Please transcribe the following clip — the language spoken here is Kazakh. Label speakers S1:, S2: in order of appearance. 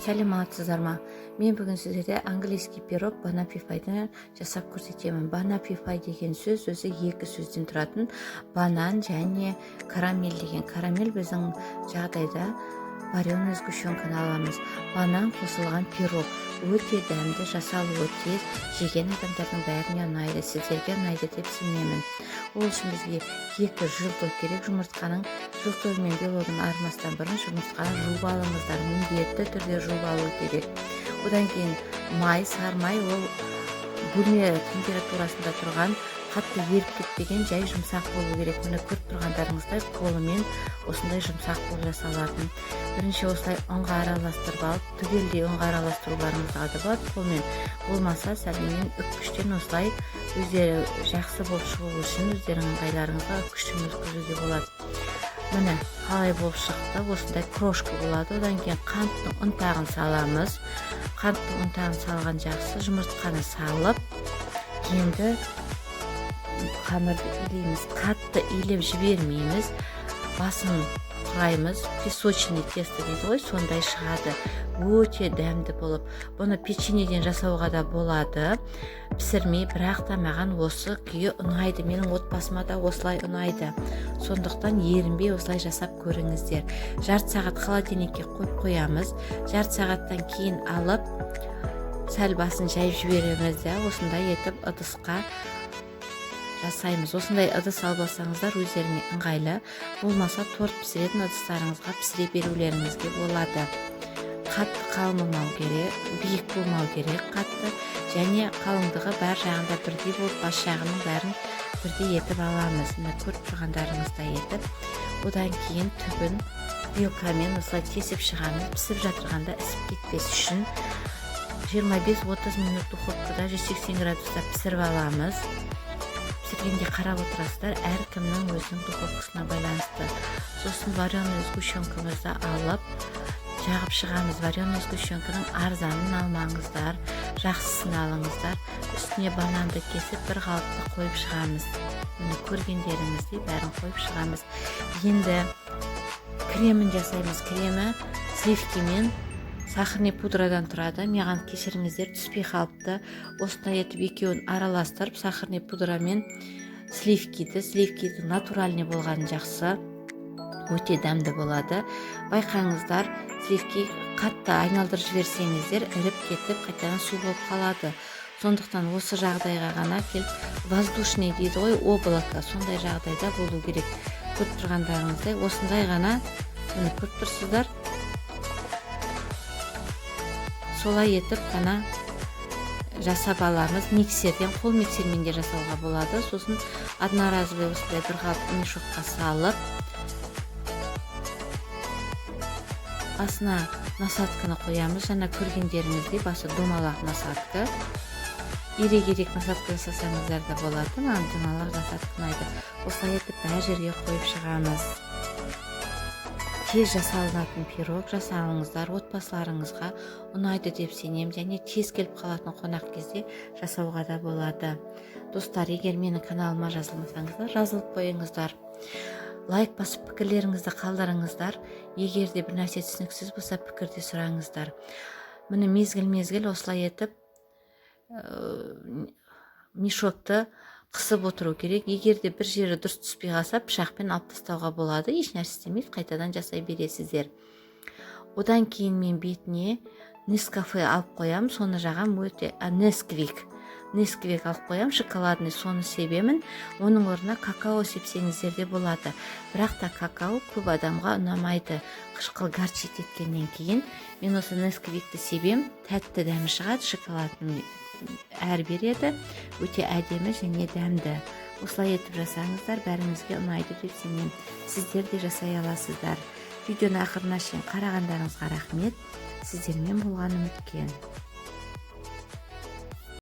S1: Сәлеметсіздер ма? Мен бүгін сіздерге английский пирог банан-пипайдан жасап көрсетемін. Банан-пипай деген сөз өзі екі сөзден тұратын банан және карамель деген. Карамель біздің жағдайда вареный сгущенканы аламыз. Банан қосылған пирог өте дәмді, жасалуы тез, жеген адамдардың бәріне ұнайды. Сіздерге ұнайды деп сенемін. Ол үшін бізге 2 жылтық керек. Жұмыртқаның жылтығы мен белогын айырмастан бұрын жұмыртқаны жуып алыңыздар. Міндетті түрде жуып алу керек. Одан кейін май, сары май, ол бөлме температурасында тұрған, қатты еріп кетпеген, жай жұмсақ болу керек. Міне көріп тұрғандарыңыздай қолымен осындай жұмсақ болып жасалатын. Бірінші осылай ұнға араластырып алып, түгелдей ұнға араластыруларыңызға да болады. Қолмен болмаса сәлеммен үккіштен осылай өздері жақсы болып шығу үшін өздерінің ыңғайларыңызға үккіштен өткізуге болады. Міне қалай болып шықты, осындай крошка болады. Одан кейін қанттың ұнтағын саламыз. Қанттың ұнтағын салған жақсы. Жұмыртқаны салып, енді қамырды илейміз. Қатты илеп жібермейміз. Басын құраймыз. Песочный тесто дейді ғой, сондай шығады. Өте дәмді болып. Бұны печеньеден жасауға да болады. Пісірмей, бірақ та маған осы күйі ұнайды. Менің отбасыма да осылай ұнайды. Сондықтан ерінбей осылай жасап көріңіздер. Жарты сағат холодильникке қойып қоямыз. Жарты сағаттан кейін алып, сәл басын жайып жібереміз де, осындай етіп ыдысқа жасаймыз. Осындай ыдыс албасаңыздар өздеріңе ыңғайлы. Болмаса торт пісіретін ыдыстарыңызға пісіре берулеріңізге болады. Қатты қалмау керек, биік болмау керек, қатты және қалыңдығы бәр жағында бірдей болып, бас жағының бәрін бірдей етіп аламыз. Міне көріп тұрғандарыңыздай етіп, одан кейін түбін вилкамен осылай тесіп шығамыз. Пісіп жатырғанда ісіп кетпес үшін 25-30 минут духовкада 180 градуста пісіріп аламыз. Пісіргенде қарап отырасыздар, әркімнің өзінің духовкасына байланысты. Сосын вареный сгущенкамызды алып жағып шығамыз. Вареный сгущенканың арзанын алмаңыздар, жақсысын алыңыздар. Үстіне бананды кесіп бір қалыпты қойып шығамыз. Міне көргендеріңіздей бәрін қойып шығамыз. Енді кремін жасаймыз. Кремі сливкимен сахарный пудрадан тұрады. Маған кешіріңіздер, түспей қалыпты. Осындай етіп екеуін араластырып, сахарный пудрамен сливкиді натуральный болған жақсы. Өте дәмді болады. Байқаңыздар, сливки қатты айналдырып жіберсеңіздер, іріп кетіп, қайтадан су болып қалады. Сондықтан осы жағдайға ғана келіп, воздушный дейді ғой, облако, сондай жағдайда болу керек. Көріп тұрғандарыңыздай, осындай ғана, міне көріп тұрсыздар, солай етіп қана жасап аламыз. Миксерден, қол миксермен де жасауға болады. Сосын одноразовый осындай бір қалып мешокқа салып, басына насадканы қоямыз. Жаңа көргендеріңіздей басы домалақ насадка. Ерек насадка жасасаңыздар да болады. Маған домалақ насадка ұнайды. Осылай етіп әр жерге қойып шығамыз. Тез жасалынатын пирог жасаңыздар, отбасыларыңызға ұнайды деп сенем, және тез келіп қалатын қонақ кезде жасауға да болады. Достар, егер менің каналыма жазылмасаңыздар, жазылып қойыңыздар. Лайк басып пікірлеріңізді қалдырыңыздар. Егер де бір нәрсе түсініксіз болса, пікірде сұраңыздар. Міне мезгіл осылай етіп мешокты қысып отыру керек. Егер де бір жері дұрыс түспей қалса, пышақпен алып тастауға болады. Еш нәрсе істемейді, қайтадан жасай бересіздер. Одан кейін мен бетіне Нескафе алып қоям, соны жағам, өте Несквик алып қоям, шоколадный, соны себемін. Оның орнына какао сепсеңіздер де болады. Бірақ та какао көп адамға ұнамайды. Қышқыл горчит еткеннен кейін мен осы Несквикті себем, тәтті дәмі шығады, шоколадның әр береді. Өте әдемі және дәмді. Осылай етіп жасаңыздар, бәріңізге ұнайды деп сенемін. Сіздер де жасай аласыздар. Видеоны ақырына шейін қарағандарыңызға рахмет. Сіздермен болғаным өткен.